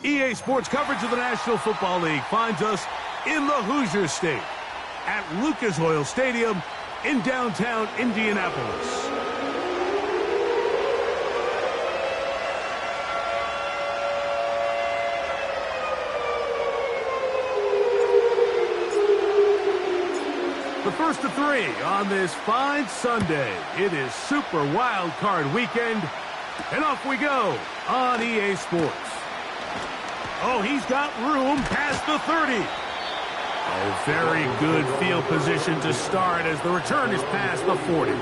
EA Sports coverage of the National Football League finds us in the Hoosier State at Lucas Oil Stadium in downtown Indianapolis. The first of three on this fine Sunday. It is Super Wild Card Weekend, and off we go on EA Sports. Oh, he's got room past the 30. Oh, very good field position to start as the return is past the 40.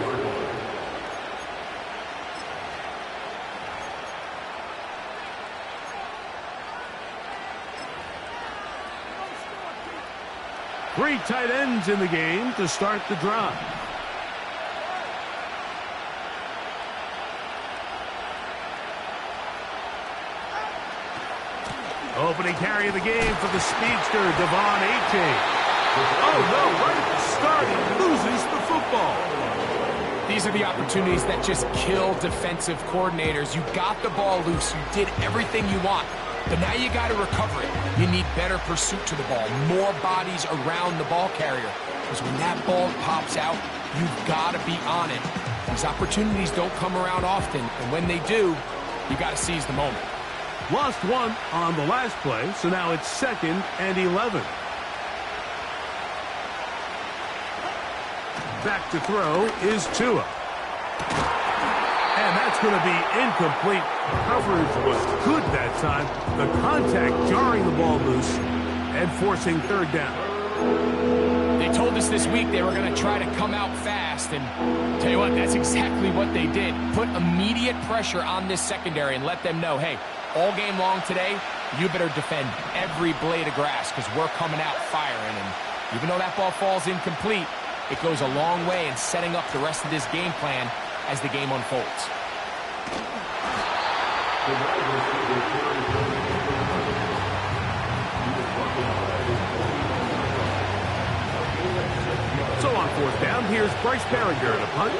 Three tight ends in the game to start the drive. Opening carry of the game for the speedster, Devon Achane. Oh, no, right at the start, he loses the football. These are the opportunities that just kill defensive coordinators. You got the ball loose. You did everything you want. But now you got to recover it. You need better pursuit to the ball, more bodies around the ball carrier. Because when that ball pops out, you've got to be on it. These opportunities don't come around often, and when they do, you got to seize the moment. Lost one on the last play, so now it's 2nd and 11. Back to throw is Tua. And that's going to be incomplete. Coverage was good that time. The contact jarring the ball loose and forcing third down. They told us this week they were going to try to come out fast, and tell you what, that's exactly what they did. Put immediate pressure on this secondary and let them know, hey, all game long today, you better defend every blade of grass because we're coming out firing. And even though that ball falls incomplete, it goes a long way in setting up the rest of this game plan as the game unfolds. So on 4th down, here's Bryce Berringer to punt.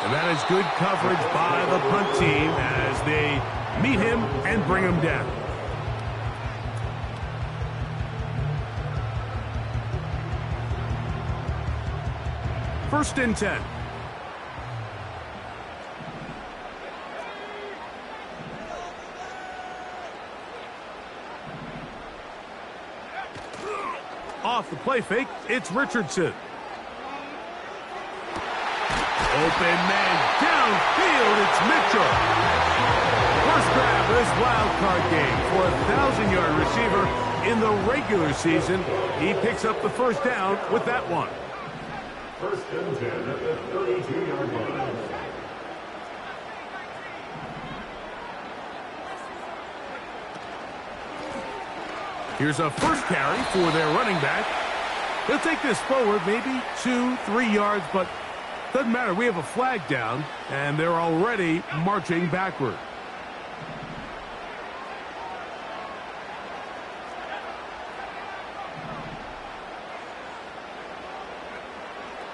And that is good coverage by the punt team as they meet him and bring him down. First and 10. Off the play fake, it's Richardson. Open man downfield, it's Mitchell. First grab of this wild card game for a 1,000-yard receiver in the regular season. He picks up the first down with that one. First and 10 at the 32-yard line. Here's a first carry for their running back. He'll take this forward maybe 2-3 yards, but doesn't matter. We have a flag down, and they're already marching backward.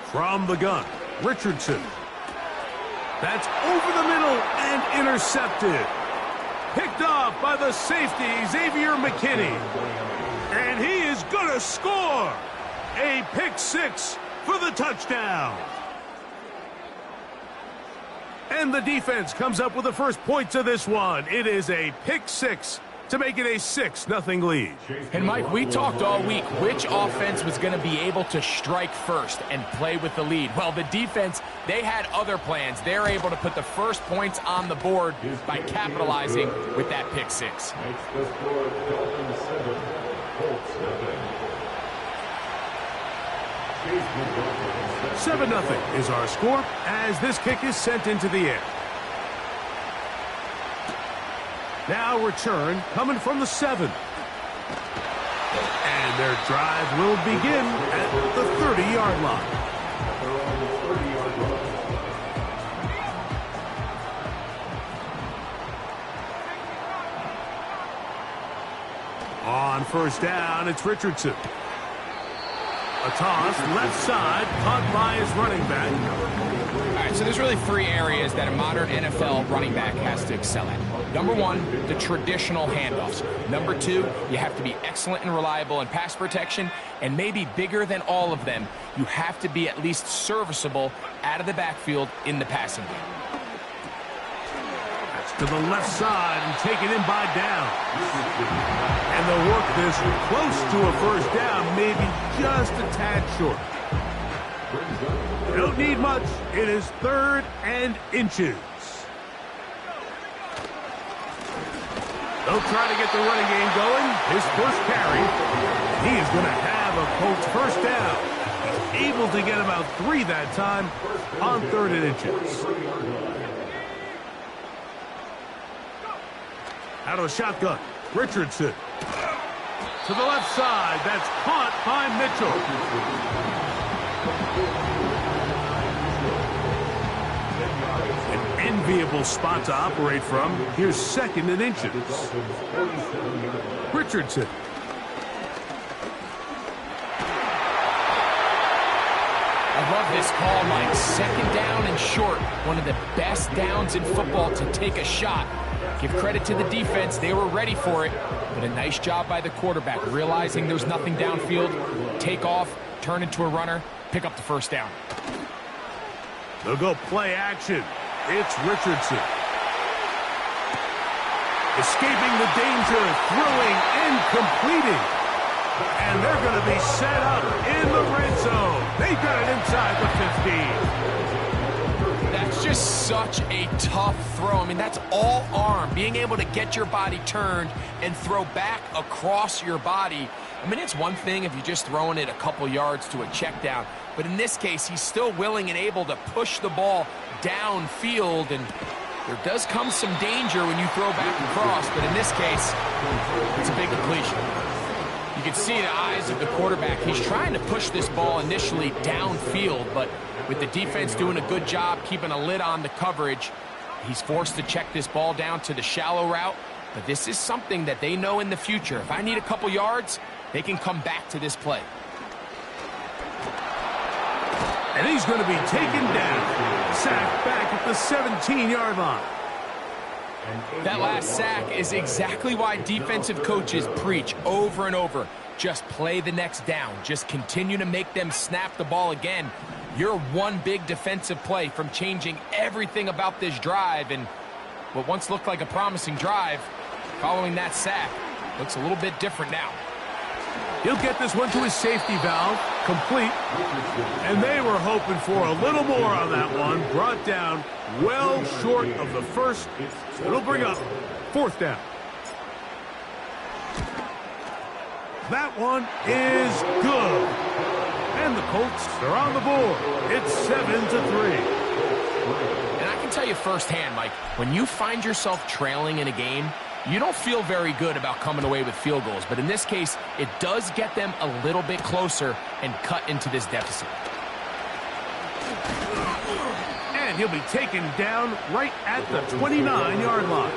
From the gun, Richardson. That's over the middle and intercepted. Picked off by the safety, Xavier McKinney. And he is going to score. A pick six for the touchdown. And the defense comes up with the first points of this one. It is a pick six to make it a 6-0 lead. And Mike, we talked all week which offense was going to be able to strike first and play with the lead. Well, the defense, they had other plans. They're able to put the first points on the board by capitalizing with that pick six. Makes the score Dolphins 7, Colts 7-0 is our score as this kick is sent into the air. Now return coming from the 7. And their drive will begin at the 30-yard line. On first down, it's Richardson. A toss, left side, caught by his running back. All right, so there's really three areas that a modern NFL running back has to excel at. Number one, the traditional handoffs. Number two, you have to be excellent and reliable in pass protection. And maybe bigger than all of them, you have to be at least serviceable out of the backfield in the passing game. That's to the left side and taken in by down. And they'll work this close to a first down, maybe just a tad short. They don't need much. It is 3rd and inches. They'll try to get the running game going. His first carry. He is going to have a Colts first down. He's able to get about 3 that time on 3rd and inches. Out of the shotgun, Richardson. To the left side, that's caught by Mitchell. An enviable spot to operate from. Here's 2nd and inches. Richardson. I love this call, Mike. 2nd down and short. One of the best downs in football to take a shot. Give credit to the defense. They were ready for it. But a nice job by the quarterback, realizing there's nothing downfield. Take off, turn into a runner, pick up the first down. They'll go play action. It's Richardson. Escaping the danger, throwing and completing. And they're going to be set up in the red zone. They got it inside the 15. That's just such a tough throw. I mean, that's all arm. Being able to get your body turned and throw back across your body. I mean, it's one thing if you're just throwing it a couple yards to a check down. But in this case, he's still willing and able to push the ball downfield. And there does come some danger when you throw back across. But in this case, it's a big completion. You can see the eyes of the quarterback. He's trying to push this ball initially downfield, but with the defense doing a good job keeping a lid on the coverage, he's forced to check this ball down to the shallow route. But this is something that they know in the future. If I need a couple yards, they can come back to this play. And he's going to be taken down. Sacked back at the 17-yard line. That last sack is exactly why defensive coaches preach over and over. Just play the next down. Just continue to make them snap the ball again. You're one big defensive play from changing everything about this drive. And what once looked like a promising drive, following that sack, looks a little bit different now. He'll get this one to his safety valve, complete. And they were hoping for a little more on that one. Brought down well short of the first. So it'll bring up 4th down. That one is good. And the Colts are on the board. It's 7-3. And I can tell you firsthand, Mike, when you find yourself trailing in a game, you don't feel very good about coming away with field goals. But in this case, it does get them a little bit closer and cut into this deficit. And he'll be taken down right at the 29-yard line.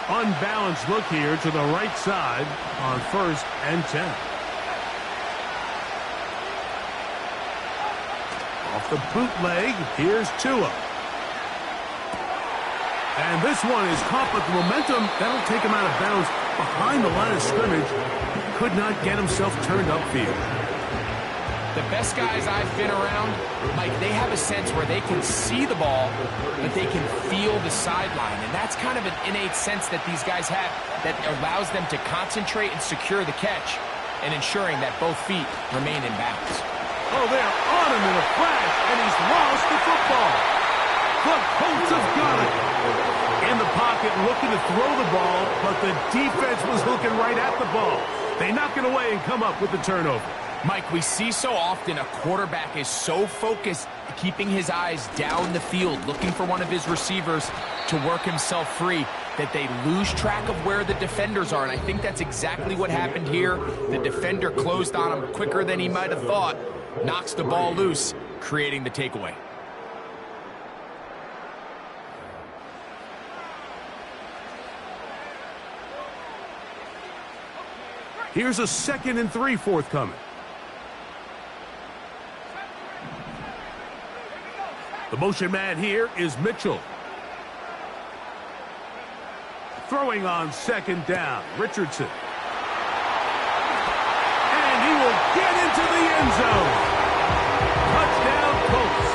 Unbalanced look here to the right side on 1st and 10. Off the bootleg, here's Tua. And this one is caught, but the momentum, that'll take him out of bounds behind the line of scrimmage. Could not get himself turned upfield. The best guys I've been around, Mike, they have a sense where they can see the ball, but they can feel the sideline. And that's kind of an innate sense that these guys have that allows them to concentrate and secure the catch and ensuring that both feet remain in bounds. Oh, they're on him in a flash, and he's lost the football. The Colts have got it. In the pocket, looking to throw the ball, but the defense was looking right at the ball. They knock it away and come up with the turnover. Mike, we see so often a quarterback is so focused, keeping his eyes down the field, looking for one of his receivers to work himself free, that they lose track of where the defenders are. And I think that's exactly what happened here. The defender closed on him quicker than he might have thought, knocks the ball loose, creating the takeaway. Here's a 2nd and 3 forthcoming. The motion man here is Mitchell. Throwing on 2nd down, Richardson. And he will get into the end zone. Touchdown, Colts.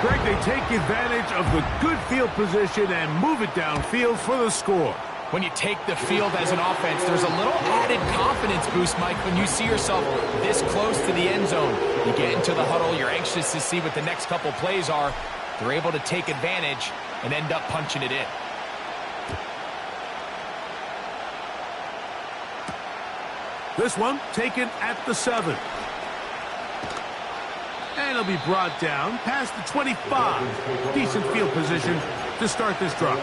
Greg, they take advantage of the good field position and move it downfield for the score. When you take the field as an offense, there's a little added confidence boost, Mike, when you see yourself this close to the end zone. You get into the huddle, you're anxious to see what the next couple plays are. They're able to take advantage and end up punching it in. This one taken at the 7. And it'll be brought down past the 25. Decent field position to start this drive.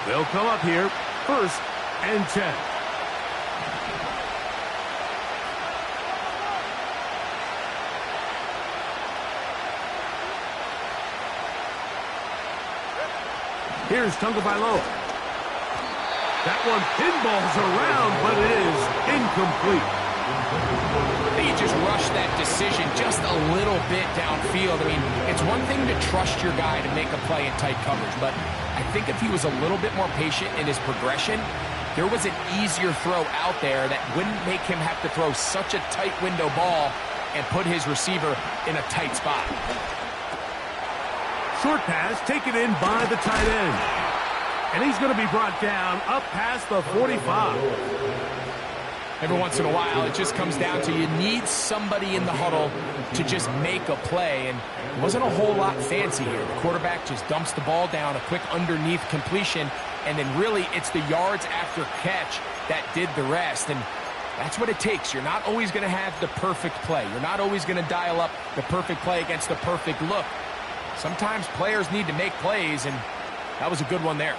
They'll come up here, 1st and 10. Here's Tagovailoa. That one pinballs around, but it is incomplete. I think he just rushed that decision just a little bit downfield. I mean, it's one thing to trust your guy to make a play in tight coverage, but I think if he was a little bit more patient in his progression, there was an easier throw out there that wouldn't make him have to throw such a tight window ball and put his receiver in a tight spot. Short pass taken in by the tight end. And he's going to be brought down up past the 45. Every once in a while, it just comes down to you need somebody in the huddle to just make a play, and it wasn't a whole lot fancy here. The quarterback just dumps the ball down, a quick underneath completion, and then really it's the yards after catch that did the rest, and that's what it takes. You're not always going to have the perfect play. You're not always going to dial up the perfect play against the perfect look. Sometimes players need to make plays, and that was a good one there.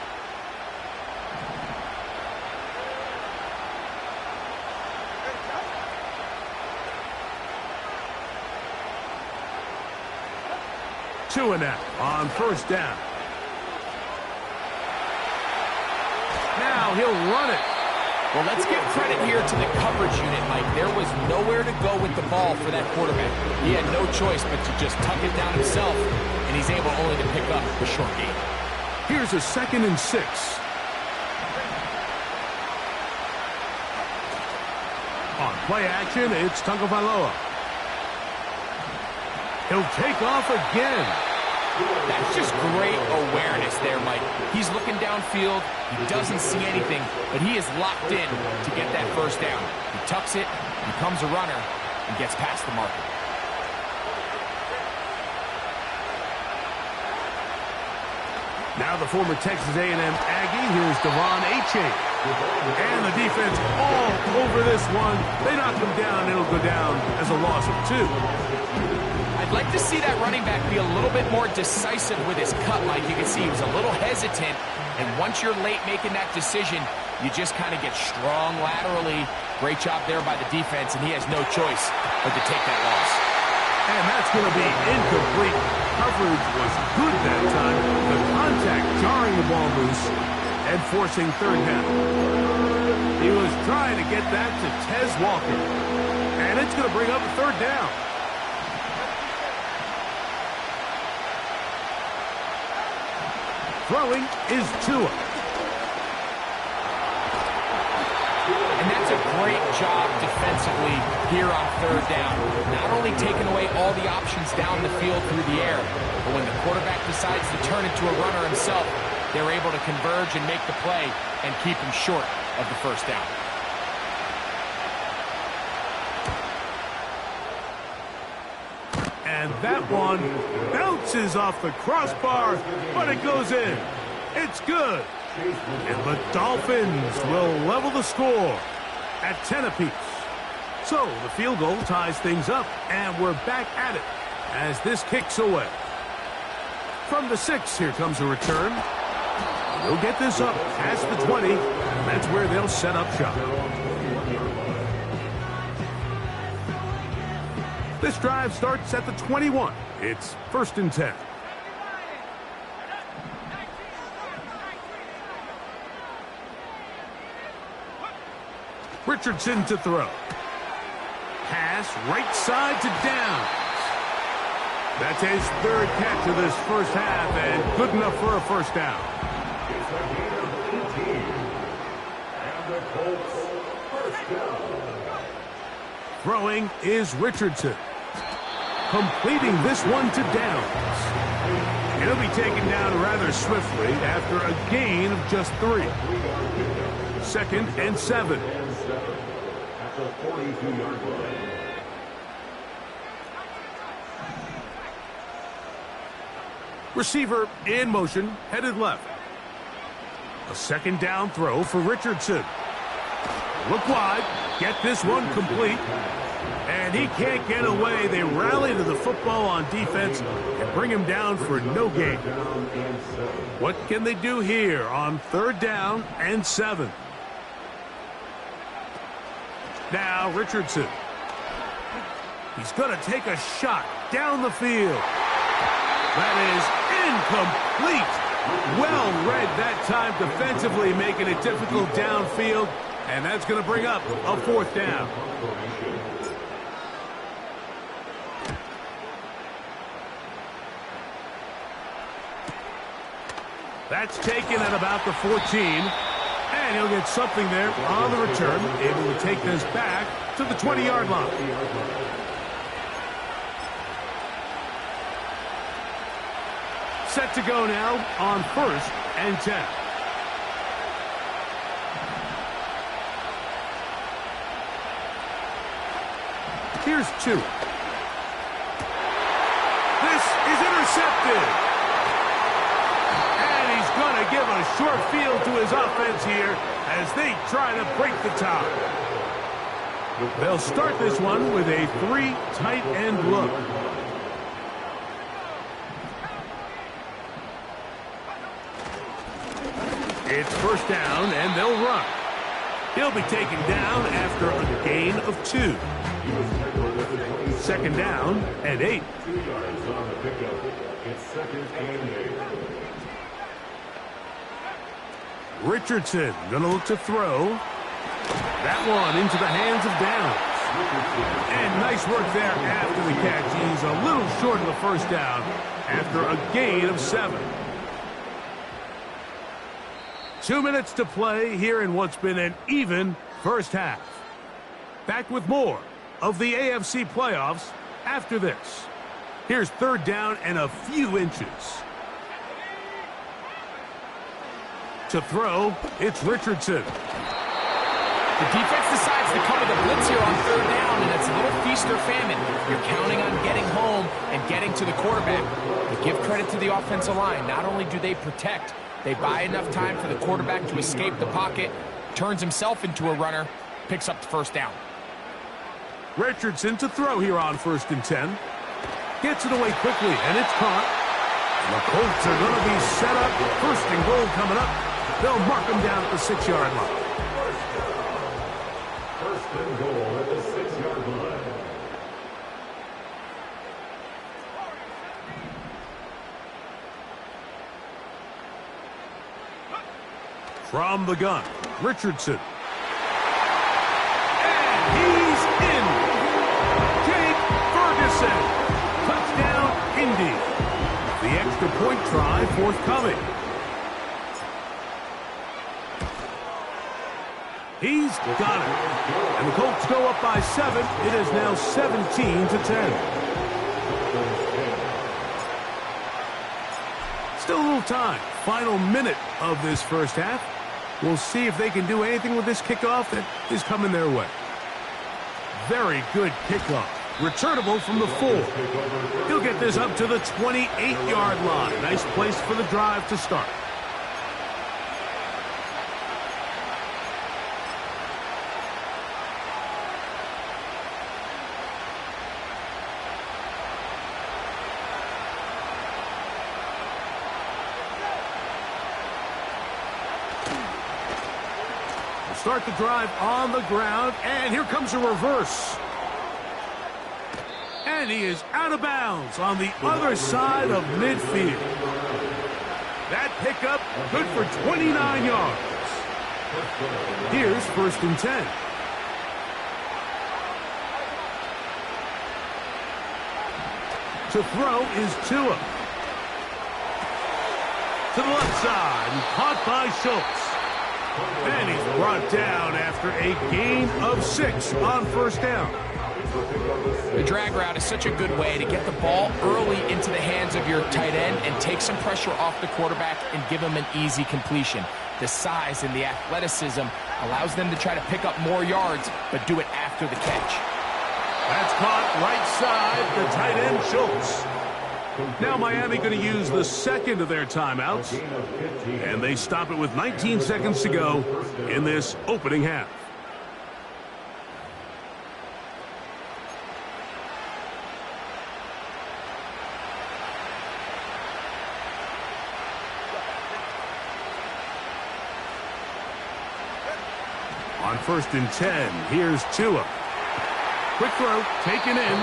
Two and out on 1st down. Now he'll run it. Well, let's give credit here to the coverage unit, Mike. There was nowhere to go with the ball for that quarterback. He had no choice but to just tuck it down himself, and he's able only to pick up a short gain. Here's a 2nd and 6. On play action, it's Tagovailoa. He'll take off again. That's just great awareness there, Mike. He's looking downfield. He doesn't see anything, but he is locked in to get that 1st down. He tucks it, becomes a runner, and gets past the marker. Now the former Texas A&M Aggie. Here's Devon Achane. And the defense all over this one. They knock him down. It'll go down as a loss of 2. I'd like to see that running back be a little bit more decisive with his cut, Mike. You can see he was a little hesitant, and once you're late making that decision, you just kind of get strong laterally. Great job there by the defense, and he has no choice but to take that loss. And that's going to be incomplete. Coverage was good that time. The contact jarring the ball loose and forcing 3rd down. He was trying to get that to Tez Walker, and it's going to bring up a 3rd down. Throwing is Tua. And that's a great job defensively here on 3rd down. Not only taking away all the options down the field through the air, but when the quarterback decides to turn into a runner himself, they're able to converge and make the play and keep him short of the 1st down. And that one bounces off the crossbar, but it goes in. It's good. And the Dolphins will level the score at 10 apiece. So the field goal ties things up, and we're back at it as this kicks away. From the 6, here comes a return. They'll get this up past the 20. That's where they'll set up shop. This drive starts at the 21. It's 1st and 10. Richardson to throw. Pass right side to Downs. That's his third catch of this first half, and good enough for a first down. It's a gain of 18. And the Colts first down. Throwing is Richardson. Completing this one to Downs. He'll be taken down rather swiftly after a gain of just 3. 2nd and 7. At the 42-yard line. Receiver in motion, headed left. A 2nd down throw for Richardson. Look wide, get this one complete. And he can't get away. They rally to the football on defense and bring him down for no gain. What can they do here on 3rd down and 7? Now Richardson. He's going to take a shot down the field. That is incomplete. Well read that time defensively, making it difficult downfield. And that's going to bring up a 4th down. That's taken at about the 14. And he'll get something there on the return, able to take this back to the 20-yard line. Set to go now on 1st and 10. Here's 2. This is intercepted. And he's going to give a short field to his offense here as they try to break the tie. They'll start this one with a 3 tight end look. It's 1st down, and they'll run. He'll be taken down after a gain of 2. 2nd down and 8. 2 yards on the pickup. It's 2nd and 8. Richardson going to look to throw. That one into the hands of Downs. And nice work there after the catch. He's a little short of the 1st down after a gain of 7. 2 minutes to play here in what's been an even first half. Back with more of the AFC playoffs after this. Here's 3rd down and a few inches. To throw, it's Richardson. The defense decides to cover the blitz here on 3rd down, and it's a little feast or famine. You're counting on getting home and getting to the quarterback. But give credit to the offensive line. Not only do they protect, they buy enough time for the quarterback to escape the pocket, turns himself into a runner, picks up the 1st down. Richardson to throw here on 1st and 10. Gets it away quickly, and it's caught. And the Colts are going to be set up. 1st and goal coming up. They'll mark them down at the 6-yard line. 1st and goal at the 6-yard line. From the gun, Richardson. And he's in. Jake Ferguson. Touchdown, Indy. The extra point try forthcoming. He's got it. And the Colts go up by 7. It is now 17-10. Still a little time. Final minute of this first half. We'll see if they can do anything with this kickoff that is coming their way. Very good kickoff. Returnable from the 4. He'll get this up to the 28-yard line. Nice place for the drive to start. Start the drive on the ground, and here comes a reverse. And he is out of bounds on the other side of midfield. That pickup good for 29 yards. Here's 1st and 10. To throw is Tua. To the left side, and caught by Schultz. And he's brought down after a gain of 6 on first down. The drag route is such a good way to get the ball early into the hands of your tight end and take some pressure off the quarterback and give him an easy completion. The size and the athleticism allows them to try to pick up more yards, but do it after the catch. That's caught right side, the tight end Schultz. Now Miami going to use the second of their timeouts, and they stop it with 19 seconds to go in this opening half. On 1st and 10, here's Tua. Quick throw, taken in.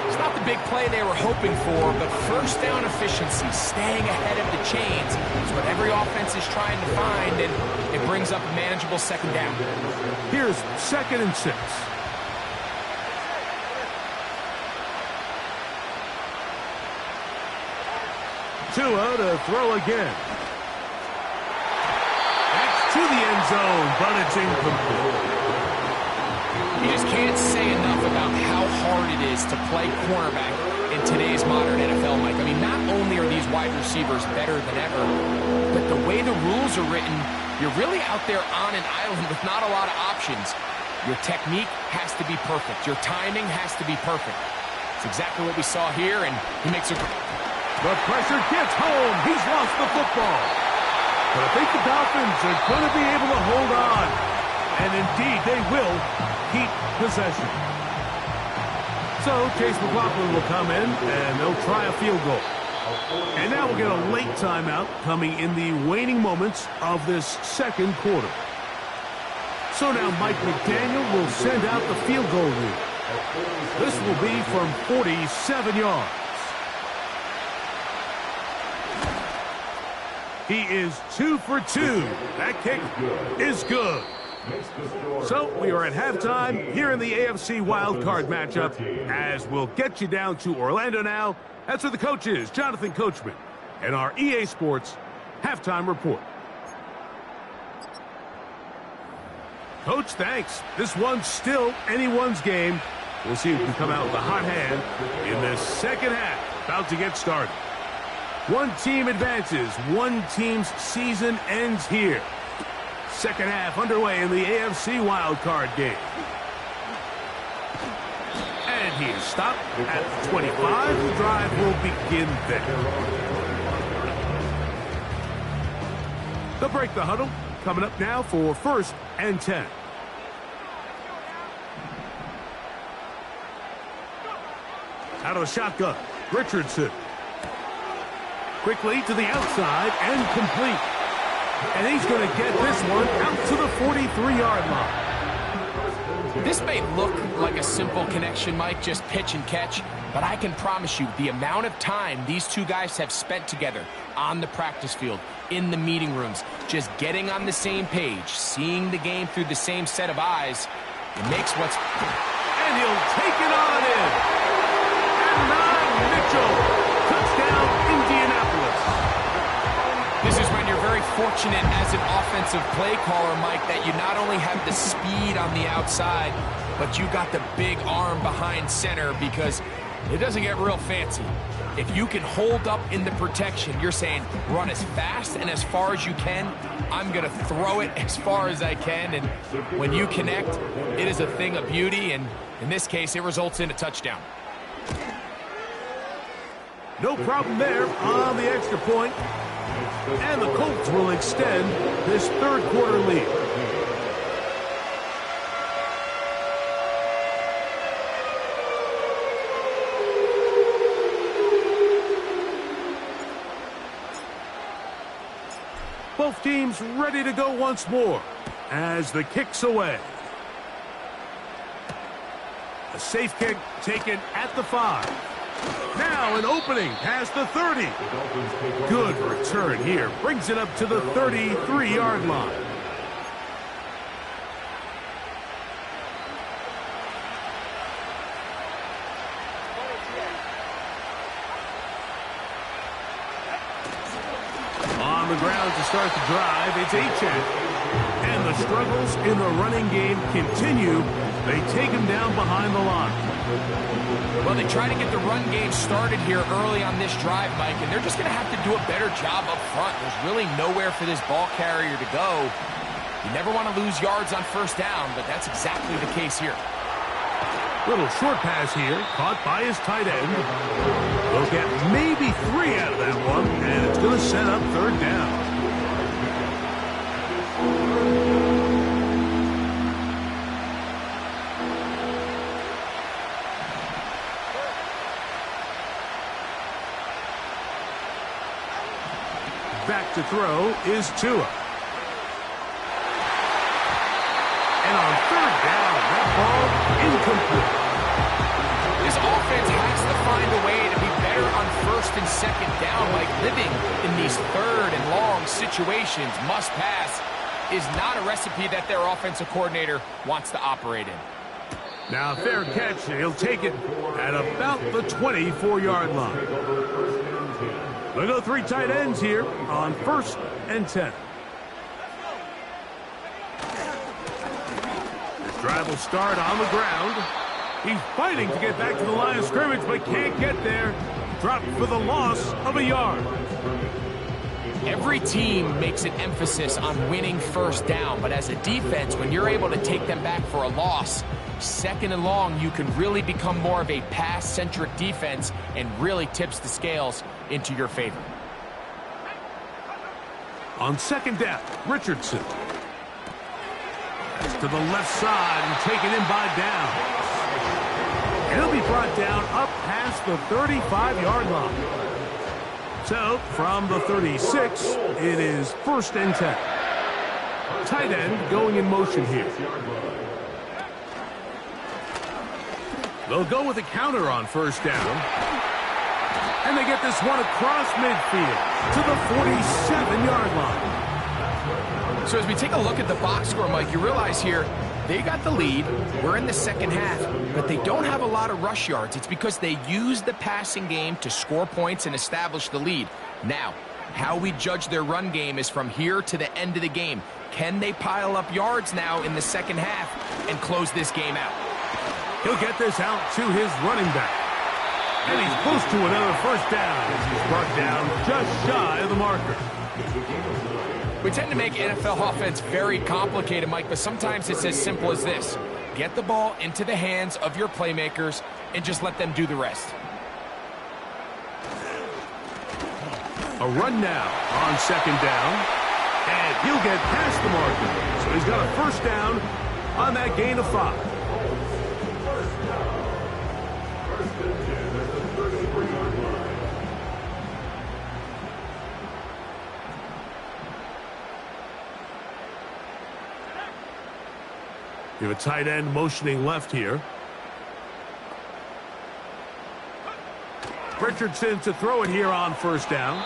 It's not the big play they were hoping for, but first down efficiency, staying ahead of the chains, is what every offense is trying to find, and it brings up a manageable second down. Here's 2nd and 6. Tua to throw again. To the end zone, but it's incomplete. You just can't say enough about how hard it is to play cornerback in today's modern NFL, Mike. I mean, not only are these wide receivers better than ever, but the way the rules are written, you're really out there on an island with not a lot of options. Your technique has to be perfect. Your timing has to be perfect. It's exactly what we saw here, and he makes a... The pressure gets home. He's lost the football. But I think the Dolphins are going to be able to hold on. And indeed, they will keep possession. So Chase McLaughlin will come in, and they'll try a field goal. And now we'll get a late timeout coming in the waning moments of this second quarter. So now Mike McDaniel will send out the field goal rule. This will be from 47 yards. He is 2 for 2. That kick is good. So we are at halftime here in the AFC wildcard matchup, as we'll get you down to Orlando now. That's where the coach is, Jonathan Coachman, and our EA Sports halftime report. Coach, thanks. This one's still anyone's game. We'll see who can come out with a hot hand in this second half. About to get started. One team advances. One team's season ends here. Second half underway in the AFC wildcard game. And he is stopped at 25. The drive will begin there. They'll break the huddle. Coming up now for 1st and 10. Out of the shotgun, Richardson. Quickly to the outside and complete. And he's going to get this one out to the 43-yard line. This may look like a simple connection, Mike, just pitch and catch, but I can promise you the amount of time these two guys have spent together on the practice field, in the meeting rooms, just getting on the same page, seeing the game through the same set of eyes, it makes what's... And he'll take it on in. And Mitchell. Touchdown, Indianapolis. This is when you're very fortunate as an offensive play caller, Mike, that you not only have the speed on the outside, but you got the big arm behind center, because it doesn't get real fancy. If you can hold up in the protection, you're saying run as fast and as far as you can. I'm going to throw it as far as I can. And when you connect, it is a thing of beauty. And in this case, it results in a touchdown. No problem there on the extra point. And the Colts will extend this third quarter lead. Both teams ready to go once more as the kick's away. A safe kick taken at the 5. Now an opening past the 30. Good return here. Brings it up to the 33-yard line. the ground to start the drive. It's Achane. And the struggles in the running game continue. They take him down behind the line. Well, they try to get the run game started here early on this drive, Mike, and they're just going to have to do a better job up front. There's really nowhere for this ball carrier to go. You never want to lose yards on first down, but that's exactly the case here. Little short pass here, caught by his tight end. They'll get maybe 3 out of that one, and it's going to set up third down. Back to throw is Tua. And on third down, that ball incomplete. This offense has to find a way to be better on first and second down. Like living in these third and long situations, must pass, is not a recipe that their offensive coordinator wants to operate in. Now, fair catch. He'll take it at about the 24-yard line. They'll go 3 tight ends here on 1st and 10. This drive will start on the ground. He's fighting to get back to the line of scrimmage, but can't get there. Dropped for the loss of a yard. Every team makes an emphasis on winning first down, but as a defense, when you're able to take them back for a loss, second and long, you can really become more of a pass-centric defense and really tips the scales into your favor. On second down, Richardson. That's to the left side and taken in by down. He'll be brought down up past the 35-yard line. So, from the 36, it is 1st and 10. Tight end going in motion here. They'll go with a counter on first down. And they get this one across midfield to the 47-yard line. So as we take a look at the box score, Mike, you realize here they got the lead. We're in the second half, but they don't have a lot of rush yards. It's because they use the passing game to score points and establish the lead. Now, how we judge their run game is from here to the end of the game. Can they pile up yards now in the second half and close this game out? He'll get this out to his running back. And he's close to another first down as he's brought down just shy of the marker. We tend to make NFL offense very complicated, Mike, but sometimes it's as simple as this. Get the ball into the hands of your playmakers and just let them do the rest. A run now on second down. And he'll get past the marker. So he's got a first down on that gain of 5. You have a tight end motioning left here. Richardson to throw it here on first down.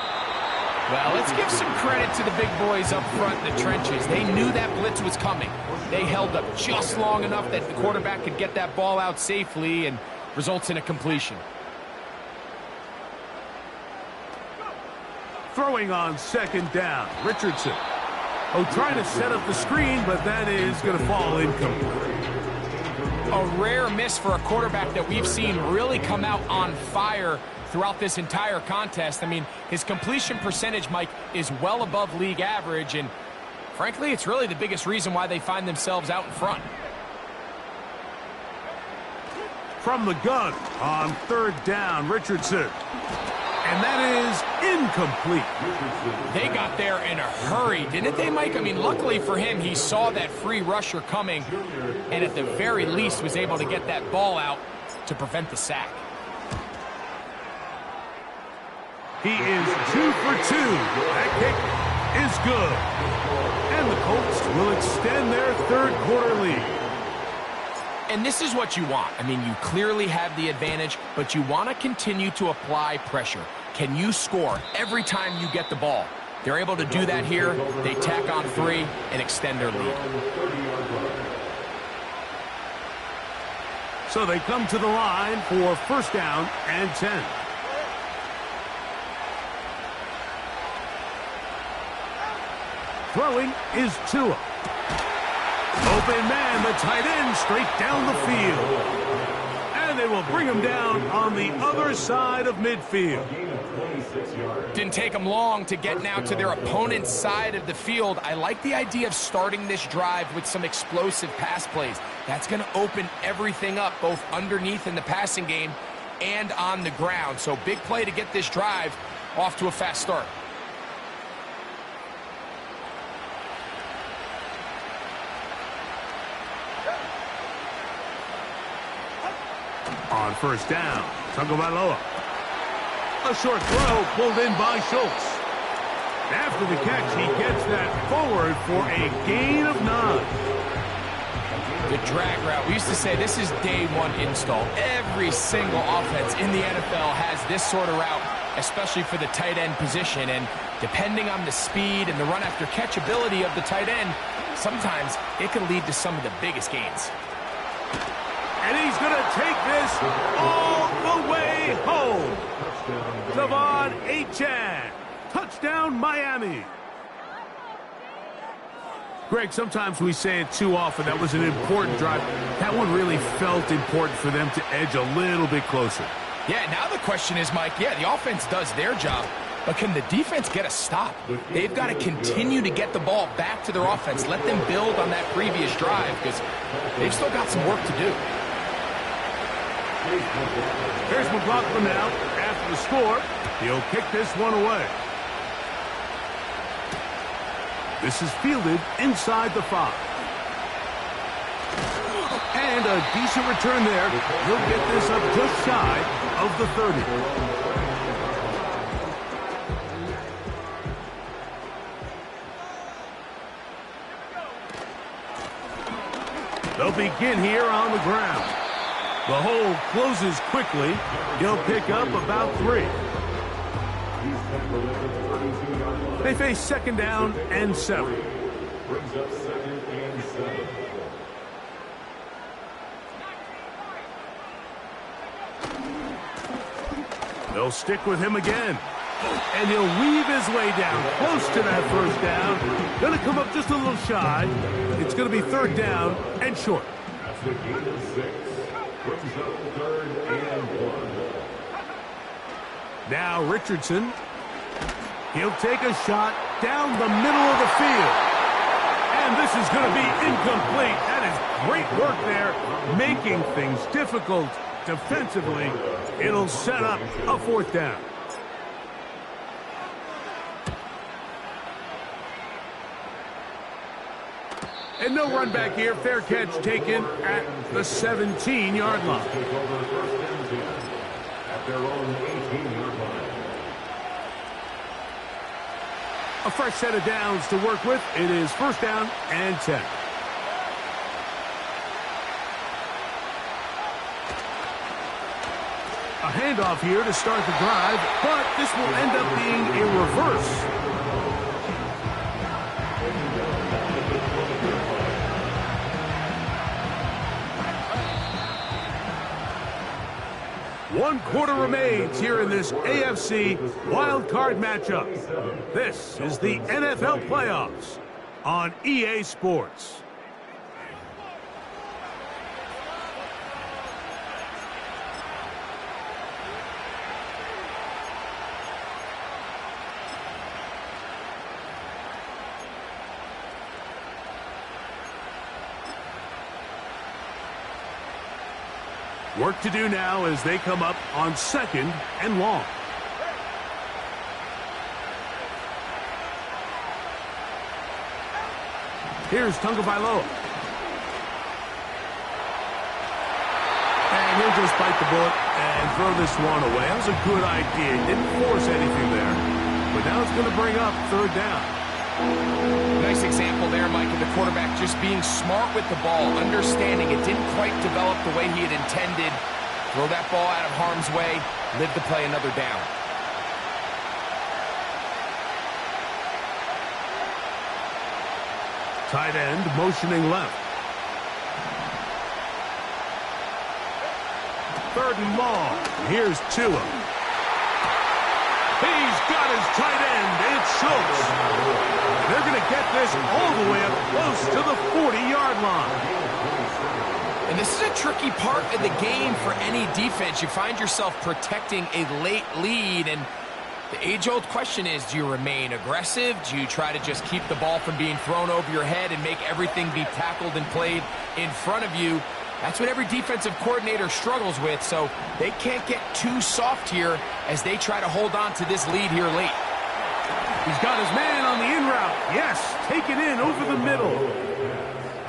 Well, let's give some credit to the big boys up front in the trenches. They knew that blitz was coming. They held up just long enough that the quarterback could get that ball out safely and results in a completion. Throwing on second down, Richardson. Oh, trying to set up the screen, but that is going to fall incomplete. A rare miss for a quarterback that we've seen really come out on fire throughout this entire contest. I mean, his completion percentage, Mike, is well above league average, and frankly, it's really the biggest reason why they find themselves out in front. From the gun on third down, Richardson. And that is incomplete. They got there in a hurry, didn't they, Mike? I mean, luckily for him, he saw that free rusher coming and at the very least was able to get that ball out to prevent the sack. He is 2 for 2. That kick is good. And the Colts will extend their third quarter lead. And this is what you want. I mean, you clearly have the advantage, but you want to continue to apply pressure. Can you score every time you get the ball? They're able to do that here. They tack on 3 and extend their lead. So they come to the line for first down and 10. Throwing is Tua. Open man, the tight end, straight down the field. And they will bring him down on the other side of midfield. Didn't take them long to get now to their opponent's side of the field. I like the idea of starting this drive with some explosive pass plays. That's going to open everything up, both underneath in the passing game and on the ground. So big play to get this drive off to a fast start. On first down, Tagovailoa. A short throw pulled in by Schultz. After the catch, he gets that forward for a gain of 9. The drag route. We used to say this is day one install. Every single offense in the NFL has this sort of route, especially for the tight end position. And depending on the speed and the run after catch ability of the tight end, sometimes it can lead to some of the biggest gains. And he's going to take this all the way home. Devon Achane. Touchdown, Miami. Greg, sometimes we say it too often. That was an important drive. That one really felt important for them to edge a little bit closer. Yeah, now the question is, Mike, yeah, the offense does their job, but can the defense get a stop? They've got to continue to get the ball back to their offense. Let them build on that previous drive because they've still got some work to do. Here's McLaughlin now. After the score, he'll kick this one away. This is fielded inside the 5. And a decent return there. He'll get this up just shy of the 30. They'll begin here on the ground. The hole closes quickly. He'll pick up about 3. They face second down and 7. Brings up 2nd and 7. They'll stick with him again. And he'll weave his way down close to that first down. Going to come up just a little shy. It's going to be 3rd down and short. That's the gain of 6. Brings up 3rd and 1. Now Richardson. He'll take a shot down the middle of the field. And this is going to be incomplete. That is great work there, making things difficult defensively. It'll set up a 4th down. And no run back here. Fair catch taken at the 17-yard line. At their own 18-yard line. A fresh set of downs to work with. It is 1st down and 10. A handoff here to start the drive, but this will end up being a reverse. One quarter remains here in this AFC wildcard matchup. This is the NFL playoffs on EA Sports. Work to do now as they come up on 2nd and long. Here's Tagovailoa. And he'll just bite the bullet and throw this one away. That was a good idea. Didn't force anything there. But now it's going to bring up 3rd down. Nice example there, Mike, of the quarterback just being smart with the ball, understanding it didn't quite develop the way he had intended. Throw that ball out of harm's way, live to play another down. Tight end motioning left. 3rd and long. Here's Tua. He's got his tight end. It's Schultz. They're going to get this all the way up close to the 40-yard line. And this is a tricky part of the game for any defense. You find yourself protecting a late lead, and the age-old question is, do you remain aggressive? Do you try to just keep the ball from being thrown over your head and make everything be tackled and played in front of you? That's what every defensive coordinator struggles with, so they can't get too soft here as they try to hold on to this lead here late. He's got his man on the in route. Yes, take it in over the middle.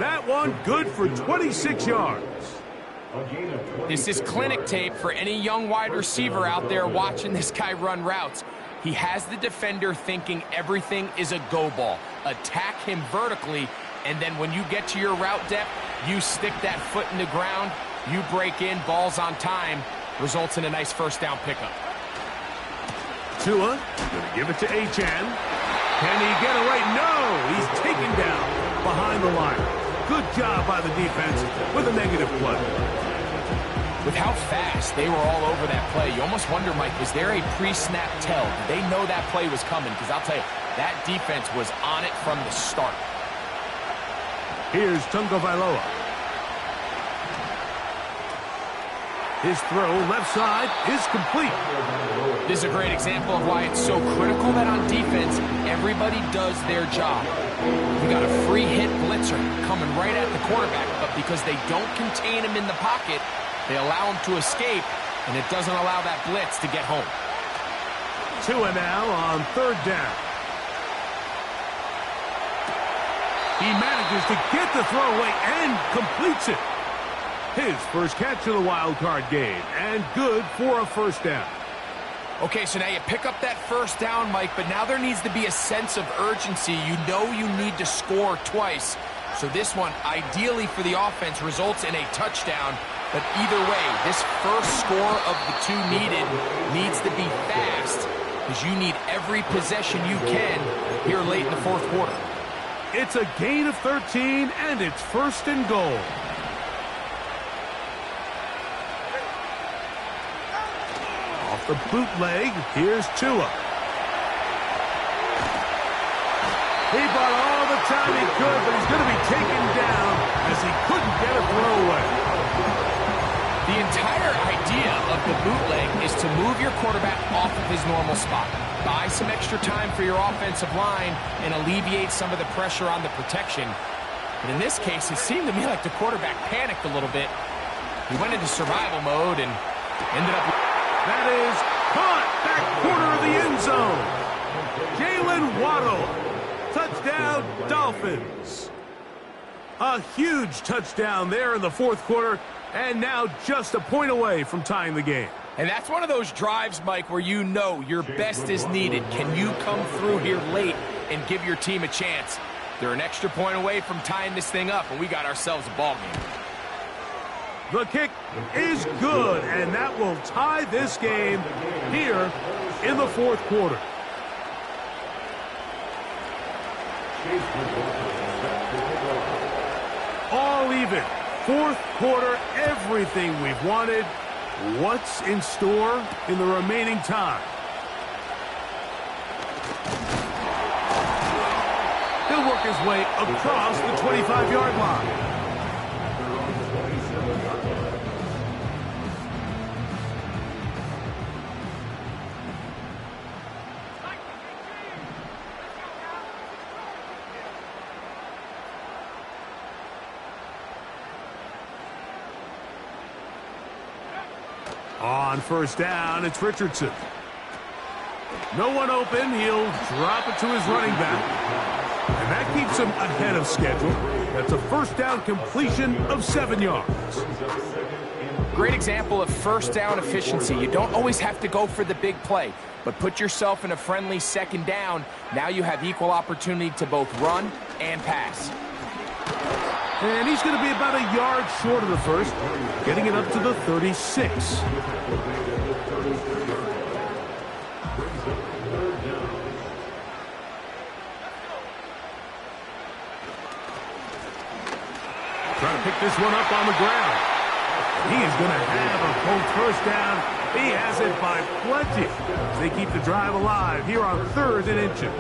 That one good for 26 yards. This is clinic tape for any young wide receiver out there watching this guy run routes. He has the defender thinking everything is a go ball. Attack him vertically, and then when you get to your route depth, you stick that foot in the ground, you break in, ball's on time, results in a nice first down pickup. Tua, gonna give it to Achane. Can he get away? No, he's taken down behind the line. Good job by the defense with a negative play. With how fast they were all over that play, you almost wonder, Mike, was there a pre-snap tell? Did they know that play was coming? Because I'll tell you, that defense was on it from the start. Here's Tagovailoa. His throw left side is complete. This is a great example of why it's so critical that on defense, everybody does their job. You got a free hit blitzer coming right at the quarterback, but because they don't contain him in the pocket, they allow him to escape, and it doesn't allow that blitz to get home. Tua now on third down. He manages to get the throw away and completes it. His first catch of the wild card game, and good for a first down. Okay, so now you pick up that first down, Mike, but now there needs to be a sense of urgency. You know you need to score twice. So this one, ideally for the offense, results in a touchdown. But either way, this first score of the two needed needs to be fast, because you need every possession you can here late in the fourth quarter. It's a gain of 13, and it's first and goal. Off the bootleg, here's Tua. He bought all the time he could, but he's going to be taken down as he couldn't get a throwaway. The entire idea of the bootleg is to move your quarterback off of his normal spot. Buy some extra time for your offensive line and alleviate some of the pressure on the protection. But in this case, it seemed to me like the quarterback panicked a little bit. He went into survival mode and ended up... That is caught back corner of the end zone. Jalen Waddle. Touchdown, Dolphins. A huge touchdown there in the fourth quarter, and now just a point away from tying the game. And that's one of those drives, Mike, where you know your best is needed. Can you come through here late and give your team a chance? They're an extra point away from tying this thing up, and we got ourselves a ball game. The kick is good, and that will tie this game here in the fourth quarter. All even. Fourth quarter, everything we've wanted. What's in store in the remaining time? He'll work his way across the 25-yard line. On first down, it's Richardson. No one open. He'll drop it to his running back. And that keeps him ahead of schedule. That's a first down completion of 7 yards. Great example of first down efficiency. You don't always have to go for the big play, but put yourself in a friendly second down. Now you have equal opportunity to both run and pass. And he's going to be about a yard short of the first, getting it up to the 36. Trying to pick this one up on the ground. He is going to have a Colts first down. He has it by plenty. They keep the drive alive here on 3rd and inches.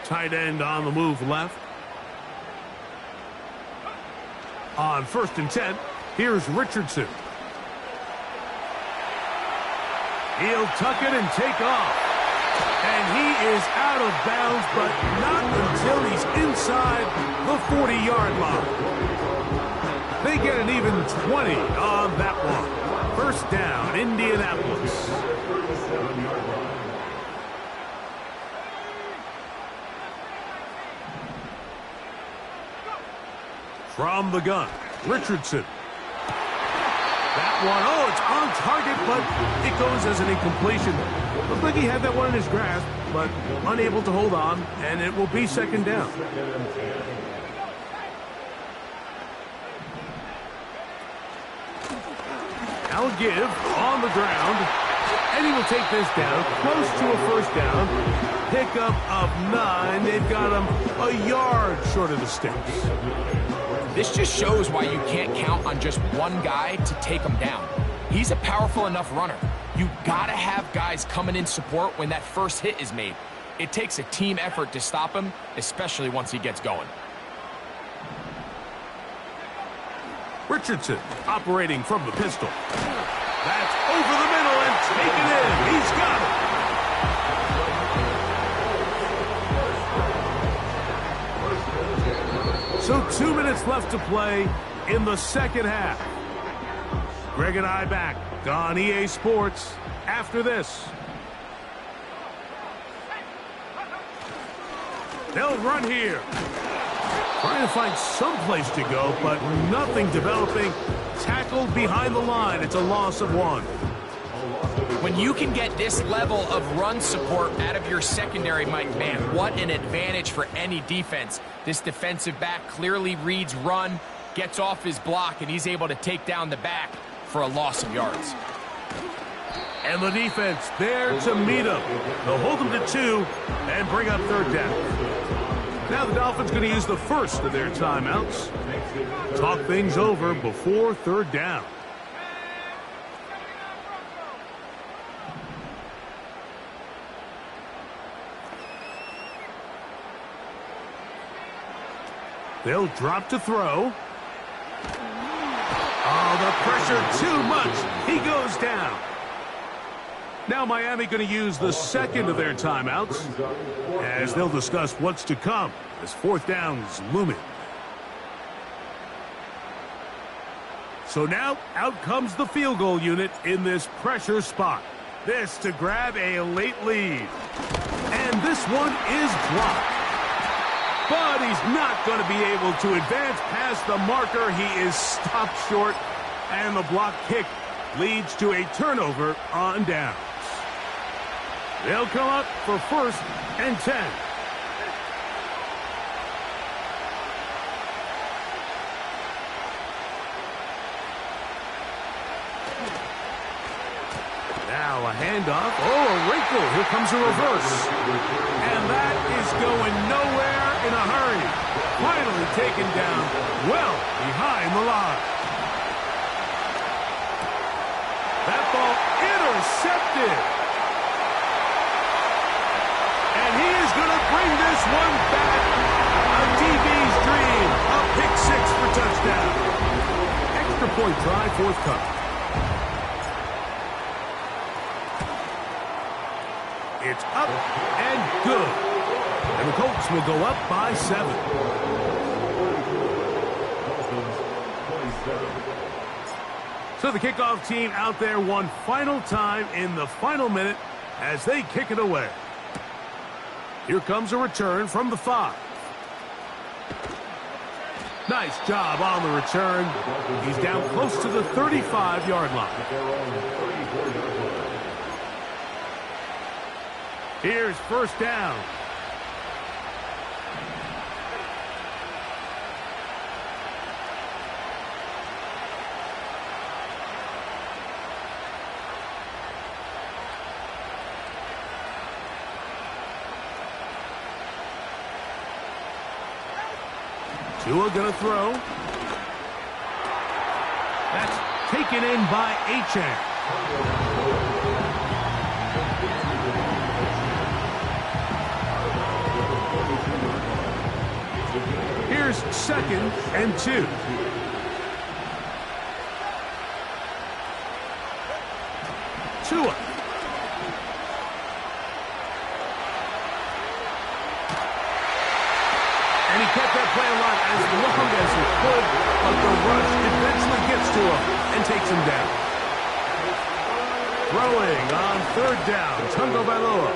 Tight end on the move left. On 1st and 10, here's Richardson. He'll tuck it and take off. And he is out of bounds, but not until he's inside the 40-yard line. They get an even 20 on that one. 1st down, Indianapolis. From the gun, Richardson. That one, oh, it's on target, but it goes as an incompletion. Looked like he had that one in his grasp, but unable to hold on, and it will be 2nd down. Now give on the ground, and he will take this down, close to a 1st down. Pickup of 9. They've got him a yard short of the sticks. This just shows why you can't count on just one guy to take him down. He's a powerful enough runner. You gotta have guys coming in support when that first hit is made. It takes a team effort to stop him, especially once he gets going. Richardson operating from the pistol. That's over the middle and taken in. He's got it. So 2 minutes left to play in the 2nd half. Greg and I back on EA Sports after this. They'll run here. Trying to find some place to go, but nothing developing. Tackled behind the line. It's a loss of 1. When you can get this level of run support out of your secondary, Mike, man, what an advantage for any defense. This defensive back clearly reads run, gets off his block, and he's able to take down the back for a loss of yards. And the defense there to meet him. They'll hold him to 2 and bring up 3rd down. Now the Dolphins going to use the first of their timeouts. Talk things over before 3rd down. They'll drop to throw. Oh, the pressure too much. He goes down. Now Miami going to use the 2nd of their timeouts as they'll discuss what's to come as 4th down is looming. So now out comes the field goal unit in this pressure spot. This to grab a late lead. And this one is blocked. But he's not going to be able to advance past the marker. He is stopped short, and the block kick leads to a turnover on downs. They'll come up for 1st and 10. Now a handoff. Oh, a wrinkle. Here comes a reverse. And that is going nowhere in a hurry. Finally taken down well behind the line. That ball intercepted. And he is going to bring this one back. A DB's dream. A pick 6 for touchdown. Extra point try, forthcoming. It's up and good. And the Colts will go up by 7. So the kickoff team out there one final time in the final minute as they kick it away. Here comes a return from the 5. Nice job on the return. He's down close to the 35-yard line. Here's 1st down. Tua gonna throw. That's taken in by Achane. Here's 2nd and 2. Tua. And he kept that play alive as long as he could, but the rush eventually gets to him and takes him down. Throwing on 3rd down, Tungo Bailoa.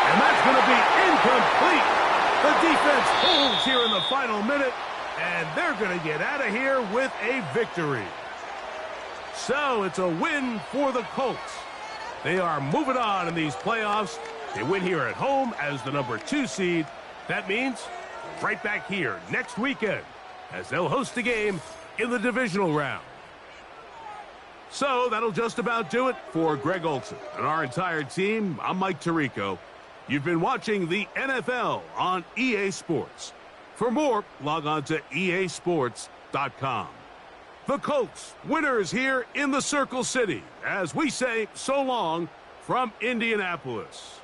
And that's going to be incomplete. The defense holds here in the final minute, and they're going to get out of here with a victory. So it's a win for the Colts. They are moving on in these playoffs. They win here at home as the number 2 seed. That means right back here next weekend as they'll host a game in the divisional round. So that'll just about do it for Greg Olson and our entire team. I'm Mike Tirico. You've been watching the NFL on EA Sports. For more, log on to easports.com. The Colts, winners here in the Circle City, as we say so long from Indianapolis.